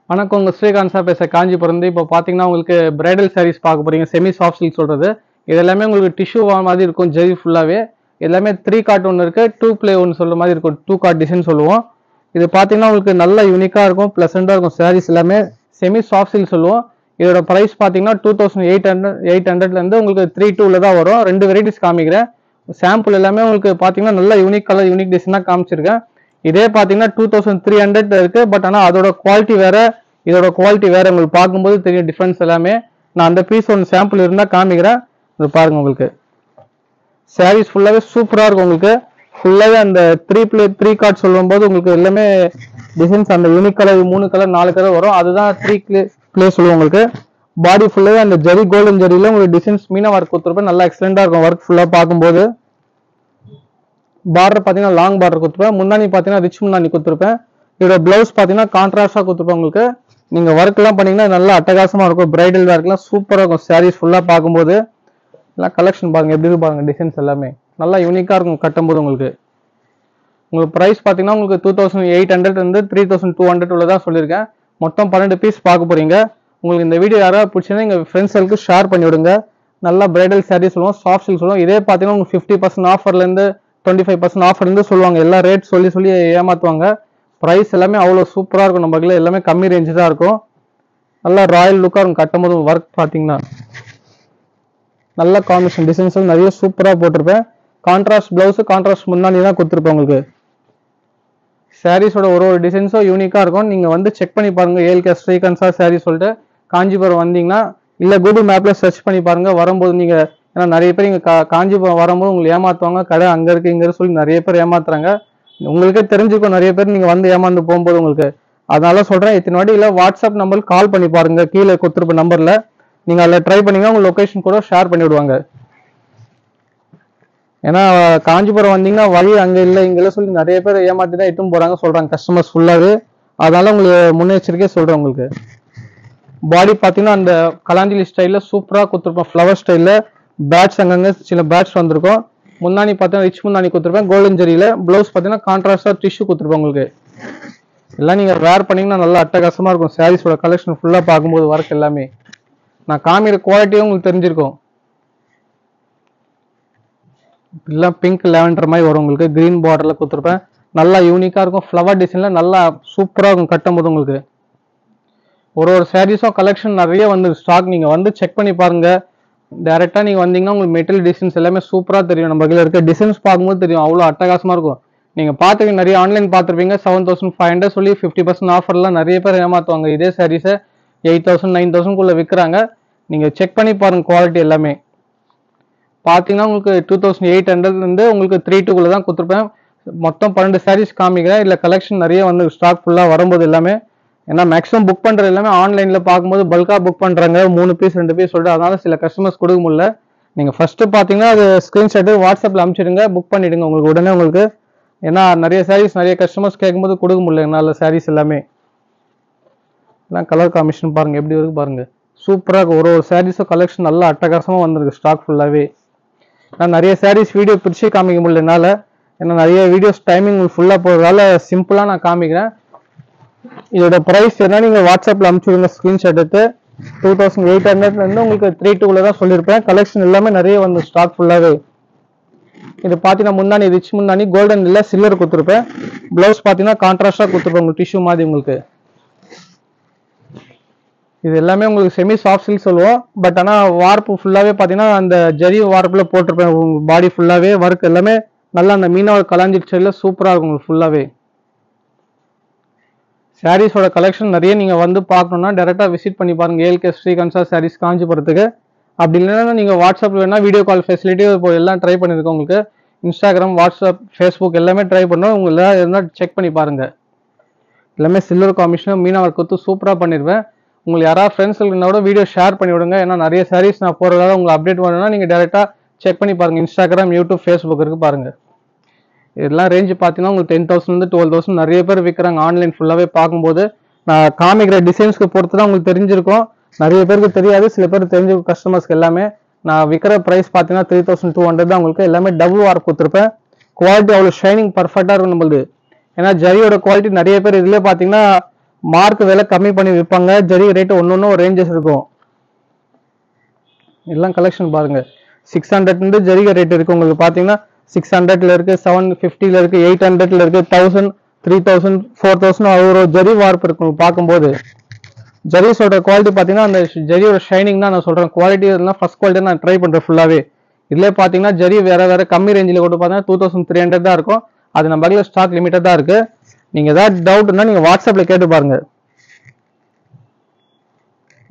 வணக்கம் உங்கள் ஸ்ரீகாந்த் சார் பேச காஞ்சிபுரம். இப்போ பார்த்தீங்கன்னா உங்களுக்கு பிரைடல் சாரீஸ் பார்க்க போகிறீங்க. செமி சாஃப்ட் சில்க் சொல்கிறது இது எல்லாமே உங்களுக்கு டிஷ்யூ மாதிரி இருக்கும். ஜெரி ஃபுல்லாகவே எல்லாமே 3 கார்ட் ஒன்று இருக்குது, 2 ப்ளே ஒன்று சொல்கிற மாதிரி இருக்கும். 2 கார்ட் டிசைன் சொல்லுவோம். இது பார்த்தீங்கன்னா உங்களுக்கு நல்ல யூனிக்காக இருக்கும், ப்ளசண்ட்டாக இருக்கும். சாரீஸ் எல்லாமே செமி சாஃப்ட் சில்க் சொல்லுவோம். இதோட ப்ரைஸ் பார்த்தீங்கன்னா 2800 உங்களுக்கு 3-2 தான் வரும். 2 வெரைட்டிஸ் காமிக்கிறேன். சாம்பிள் எல்லாமே உங்களுக்கு பார்த்தீங்கன்னா நல்ல யூனிக் கலர் யூனிக் டிசைனாக காமிச்சிருக்கேன். இதே பார்த்தீங்கன்னா 2300 இருக்கு. பட் ஆனால் அதோட குவாலிட்டி வேற, இதோட குவாலிட்டி வேற. உங்களுக்கு பார்க்கும்போது தெரியும் டிஃபரன்ஸ் எல்லாமே. நான் அந்த பீஸ் ஒன்று சாம்பிள் இருந்தால் காமிக்கிறேன். இது பாருங்க. உங்களுக்கு சாரீஸ் ஃபுல்லாகவே சூப்பராக இருக்கும். உங்களுக்கு ஃபுல்லாகவே அந்த 3 கார்ட் சொல்லும்போது உங்களுக்கு எல்லாமே டிசைன்ஸ் அந்த யூனிக் கலர் 3 கலர் 4 கலர் வரும். அதுதான் 3 ப்ளே சொல்லுவோம். உங்களுக்கு பாடி ஃபுல்லாகவே அந்த ஜெரி கோல்டன் ஜெரியில் உங்களுக்கு டிசைன்ஸ் மீனா ஒர்க் கொடுத்துருப்பேன். நல்லா எக்ஸலண்டாக இருக்கும் ஒர்க் ஃபுல்லாக பார்க்கும்போது. பார்டர் பார்த்தீங்கன்னா லாங் பார்டர் கொடுத்துருப்பேன். முன்னாடி பார்த்தீங்கன்னா ரிச் முன்னாடி கொடுத்துருப்பேன். இதோட பிளவுஸ் பார்த்தீங்கன்னா கான்ட்ராஸ்டாக கொடுத்துருப்பேன். உங்களுக்கு நீங்கள் ஒர்க்லாம் பண்ணீங்கன்னா நல்லா அட்டகாசமாக இருக்கும். பிரைடல் ஒர்க்லாம் சூப்பராக இருக்கும். சாரீஸ் ஃபுல்லாக பார்க்கும்போது எல்லாம் கலெக்ஷன் பாருங்க எப்படி இருக்கு பாருங்க. டிசைன்ஸ் எல்லாமே நல்லா யூனிக்காக இருக்கும் கட்டும்போது. உங்களுக்கு ப்ரைஸ் பார்த்தீங்கன்னா உங்களுக்கு 2800 3200 உள்ள தான் சொல்லியிருக்கேன். மொத்தம் 12 பீஸ் பார்க்க போறீங்க. உங்களுக்கு இந்த வீடியோ யாராவது பிடிச்சிருந்தா எங்கள் ஃப்ரெண்ட்ஸுக்கு ஷேர் பண்ணி விடுங்க. நல்லா பிரைடல் சாரீஸ் சொல்லுவோம், சாஃப்ட் சில்க் சொல்லுவோம். இதே பார்த்தீங்கன்னா உங்களுக்கு 50% ஆஃபர்லேருந்து 25% ஆஃபர்லேருந்து சொல்லுவாங்க. எல்லா ரேட் சொல்லி ஏமாற்றுவாங்க. ப்ரைஸ் எல்லாமே அவ்வளோ சூப்பராக இருக்கும். நம்மள எல்லாமே கம்மி ரேஞ்சு தான் இருக்கும். நல்லா ராயல் லுக்காக இருக்கும் கட்டும்போது. ஒர்க் பார்த்தீங்கன்னா நல்ல காம்பினேஷன் டிசைன்ஸ் நிறைய சூப்பராக போட்டிருப்பேன். கான்ட்ராஸ்ட் பிளவுஸ் கான்ட்ராஸ்ட் முன்னாடி தான் கொடுத்துருப்பேன். உங்களுக்கு சாரீஸோட ஒரு டிசைன்ஸும் யூனிக்காக இருக்கும். நீங்கள் வந்து செக் பண்ணி பாருங்கள். ஏல்கே ஸ்ரீகாந்த் சார் சாரீ சொல்லிட்டு காஞ்சிபுரம் வந்தீங்கன்னா இல்லை கூகுள் மேப்பில் சர்ச் பண்ணி பாருங்கள். வரும்போது நீங்கள் ஏன்னா நிறைய பேர் இங்கே காஞ்சிபுரம் வரும்போது உங்களுக்கு ஏமாற்றுவாங்க. கடை அங்கே இருக்குது இங்கே சொல்லி நிறைய பேர் ஏமாத்துறாங்க. உங்களுக்கே தெரிஞ்சுக்கும் நிறைய பேர் நீங்கள் வந்து ஏமாந்து போகும்போது உங்களுக்கு. அதனால சொல்கிறேன், இத்தனை வாட்டி இல்லை வாட்ஸ்அப் நம்பருக்கு கால் பண்ணி பாருங்க. கீழே கொடுத்துருப்ப நம்பரில் நீங்கள் அதில் ட்ரை பண்ணிங்கன்னா உங்கள் லொக்கேஷன் கூட ஷேர் பண்ணி விடுவாங்க. ஏன்னா காஞ்சிபுரம் வந்தீங்கன்னா வழி அங்கே இல்லை இங்கெல்லாம் சொல்லி நிறைய பேர் ஏமாற்றி தான் இட்டும் போகிறாங்க சொல்கிறாங்க கஸ்டமர்ஸ் ஃபுல்லாகவே. அதனால உங்களுக்கு முன்னெச்சரிக்கையாக சொல்கிறேன். உங்களுக்கு பாடி பார்த்தீங்கன்னா அந்த கலாண்டிலி ஸ்டைலில் சூப்பராக கொடுத்துருப்போம். ஃப்ளவர் ஸ்டைலில் பேட்ச் அங்கங்கே சில பேட்ச் வந்திருக்கும். முன்னாடி பார்த்தீங்கன்னா ரிச் முன்னாடி கொடுத்துருப்பேன் கோல்டன் ஜெரியில். ப்ளவுஸ் பார்த்தீங்கன்னா கான்ட்ராஸ்டாக டிஷ்யூ கொடுத்துருப்பேன். உங்களுக்கு எல்லாம் நீங்கள் வேர் பண்ணிங்கன்னா நல்லா அட்டகாசமாக இருக்கும். சாரீஸோட கலெக்ஷன் ஃபுல்லாக பார்க்கும்போது ஒர்க் எல்லாமே நான் காமிக்கிற குவாலிட்டியும் உங்களுக்கு தெரிஞ்சிருக்கும். எல்லாம் பிங்க் லேவண்டர் மாதிரி வரும். உங்களுக்கு கிரீன் பார்டரில் கொடுத்துருப்பேன். நல்லா யூனிக்காக இருக்கும். ஃப்ளவர் டிசைனில் நல்லா சூப்பராக இருக்கும் கட்டும்போது. உங்களுக்கு ஒரு சாரீஸும் கலெக்ஷன் நிறைய வந்து ஸ்டாக். நீங்கள் வந்து செக் பண்ணி பாருங்கள். டேரெக்டாக நீங்கள் வந்தீங்கன்னா உங்களுக்கு மெட்டீரியல் டிசைன்ஸ் எல்லாமே சூப்பராக தெரியும். நம்ம கையில் இருக்க டிசைன்ஸ் பார்க்கும்போது தெரியும் அவ்வளோ அட்டகாசமாக இருக்கும். நீங்கள் பார்த்துருக்கீங்க நிறைய ஆன்லைன் பார்த்துருப்பீங்க. 7500 சொல்லி 50% ஆஃபர்லாம் நிறைய பேர் ஏமாற்றுவாங்க. இதே சாரீஸை 8000 9000 விற்கிறாங்க. நீங்கள் செக் பண்ணி பாருங்கள் குவாலிட்டி எல்லாமே. பார்த்தீங்கன்னா உங்களுக்கு 2800 உங்களுக்கு 32 தான் கொடுத்துருப்பேன். மொத்தம் 12 சாரீஸ் காமிக்கிறேன். இல்லை கலெக்ஷன் நிறைய வந்து ஸ்டாக் ஃபுல்லாக வரும்போது எல்லாமே. ஏன்னா மேக்ஸிமம் புக் பண்ணுறது எல்லாமே ஆன்லைனில் பார்க்கும்போது பல்காக புக் பண்ணுறாங்க. 3 பீஸ் 2 பீஸ் சொல்லிட்டு. அதனால சில கஸ்டமர்ஸ் கொடுக்க முடியல. நீங்கள் ஃபஸ்ட்டு பார்த்தீங்கன்னா அது ஸ்க்ரீன்ஷாட்டு வாட்ஸ்அப்பில் அனுப்பிச்சிடுங்க, புக் பண்ணிவிடுங்க உங்களுக்கு உடனே உங்களுக்கு. ஏன்னா நிறைய சாரீஸ் நிறைய கஸ்டமர்ஸ் கேட்கும்போது கொடுக்க முடியல என்னால் சாரீஸ் எல்லாமே. எல்லாம் கலர் காம்பினேஷன் பாருங்கள் எப்படி இருக்கு பாருங்கள். சூப்பராக இருக்கும். ஒரு சாரீஸும் கலெக்ஷன் நல்லா அட்டகாசமாக வந்திருக்கு ஸ்டாக் ஃபுல்லாகவே. நான் நிறைய சாரீஸ் வீடியோ பிரித்து காமிக்க முடியல என்னால். ஏன்னா நிறைய வீடியோஸ் டைமிங் ஃபுல்லாக போகிறதால சிம்பிளாக நான் காமிக்கிறேன். இதோட ப்ரைஸ் என்ன நீங்கள் வாட்ஸ்அப்பில் அனுப்பிச்சுடுங்க ஸ்க்ரீன்ஷாட் எடுத்து. 2800 உங்களுக்கு 32 தான் சொல்லியிருப்பேன். கலெக்ஷன் எல்லாமே நிறைய வந்து ஸ்டாக் ஃபுல்லாகவே. இது பார்த்தீங்கன்னா முன்னாடி ரிச் முன்னாடி கோல்டன் இல்லை சில்வர் கொடுத்துருப்பேன். ப்ளவுஸ் பார்த்தீங்கன்னா கான்ட்ராஸ்டாக கொடுத்துருப்பேன் உங்களுக்கு டிஷ்யூ மாதிரி. உங்களுக்கு இது எல்லாமே உங்களுக்கு செமி சாஃப்ட் சில்க் சொல்லுவோம். பட் ஆனால் வார்ப்பு ஃபுல்லாகவே பார்த்தீங்கன்னா அந்த ஜரி வார்ப்பில் போட்டிருப்பேன். உங்கள் பாடி ஃபுல்லாகவே ஒர்க் எல்லாமே நல்லா அந்த மீனவர் கலாஞ்சி ஸ்டைலில் சூப்பராக இருக்கும் உங்களுக்கு ஃபுல்லாகவே. சாரீஸோட கலெக்ஷன் நிறைய நீங்கள் வந்து பார்க்கணுன்னா டேரெக்டாக விசிட் பண்ணி பாருங்கள். ஏல்கே ஸ்ரீகாந்த் சார் சாரீஸ் காஞ்சிபுரத்துக்கு. அப்படி இல்லைன்னா நீங்கள் வாட்ஸ்அப்பில் வேணால் வீடியோ கால் ஃபெசிலிட்டி இப்போ எல்லாம் ட்ரை பண்ணியிருக்கோம். உங்களுக்கு இன்ஸ்டாகிராம் வாட்ஸ்அப் ஃபேஸ்புக் எல்லாமே ட்ரை பண்ணோம். உங்களை எல்லாம் செக் பண்ணி பாருங்கள். எல்லாமே சில்வர் காம்பினேஷன் மீனா ஒர்க் கொடுத்து சூப்பராக பண்ணிடுவேன். உங்களுக்கு யாராவது ஃப்ரெண்ட்ஸுக்குன்னா வீடியோ ஷேர் பண்ணி விடுங்க. ஏன்னா நிறைய சாரீஸ் நான் போகிறதால உங்களுக்கு அப்டேட் பண்ணணும்னா நீங்கள் டேரெக்டாக செக் பண்ணி பாருங்கள். இன்ஸ்டாகிராம் யூடியூப் ஃபேஸ்புக் இருக்குது பாருங்கள். இதெல்லாம் ரேஞ்சு பார்த்தீங்கன்னா உங்களுக்கு 10,000 12,000 நிறைய பேர் விற்கிறாங்க ஆன்லைன் ஃபுல்லாகவே பார்க்கும்போது. நான் காமிக்கிற டிசைன்ஸ்க்கு பொறுத்து தான் உங்களுக்கு தெரிஞ்சிருக்கும். நிறைய பேருக்கு தெரியாது, சில பேர் தெரிஞ்சிருக்கும் கஸ்டமர்ஸ்க்கு எல்லாமே. நான் விற்கிற ப்ரைஸ் பார்த்தீங்கன்னா 3200 தான். உங்களுக்கு எல்லாமே டபுள் வார்ப் கொடுத்துருப்பேன். குவாலிட்டி அவ்வளோ ஷைனிங் பர்ஃபெக்டாக இருக்கும் நம்மளுது. ஏன்னா ஜரியோட குவாலிட்டி நிறைய பேர் இதிலே பார்த்தீங்கன்னா மார்க் விலை கம்மி பண்ணி விற்பாங்க. ஜரி ரேட் ஒன்னொன்னு ஒரு ரேஞ்சஸ் இருக்கும். எல்லாம் கலெக்ஷன் பாருங்க. 600 ஜரிகை ரேட் இருக்கு உங்களுக்கு. பாத்தீங்கன்னா 600ல இருக்கு, 750ல இருக்கு, 800ல இருக்கு, 1000, 3000, 4000 ஒரு ஜரி வார்ப்பு இருக்கும். பார்க்கும்போது ஜரிஸோட குவாலிட்டி பாத்தீங்கன்னா அந்த ஜரியோட ஷைனிங் தான் நான் சொல்றேன். குவாலிட்டி எல்லாம் ஃபர்ஸ்ட் குவாலிட்டி நான் ட்ரை பண்றேன் ஃபுல்லாவே. இதுல பாத்தீங்கன்னா ஜரி வேற கம்மி ரேஞ்சில் கூட பாத்தீங்கன்னா 2300 தான் இருக்கும். அது நம்ம பக்கத்துல ஸ்டாக் லிமிட்டட் தான் இருக்கு. நீங்க ஏதாவது டவுட்னா நீங்க வாட்ஸ்அப்ல கேட்டு பாருங்க.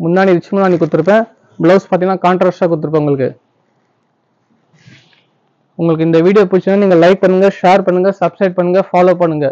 முன்னாடி ரிச் முன்னாடி கொடுத்துருப்பேன். பிளவுஸ் பாத்தீங்கன்னா கான்ட்ராஸ்டா கொடுத்துருப்பேன் உங்களுக்கு. உங்களுக்கு இந்த வீடியோ பிடிச்சா நீங்க லைக் பண்ணுங்க, ஷேர் பண்ணுங்க, சப்ஸ்கிரைப் பண்ணுங்க, ஃபாலோ பண்ணுங்க.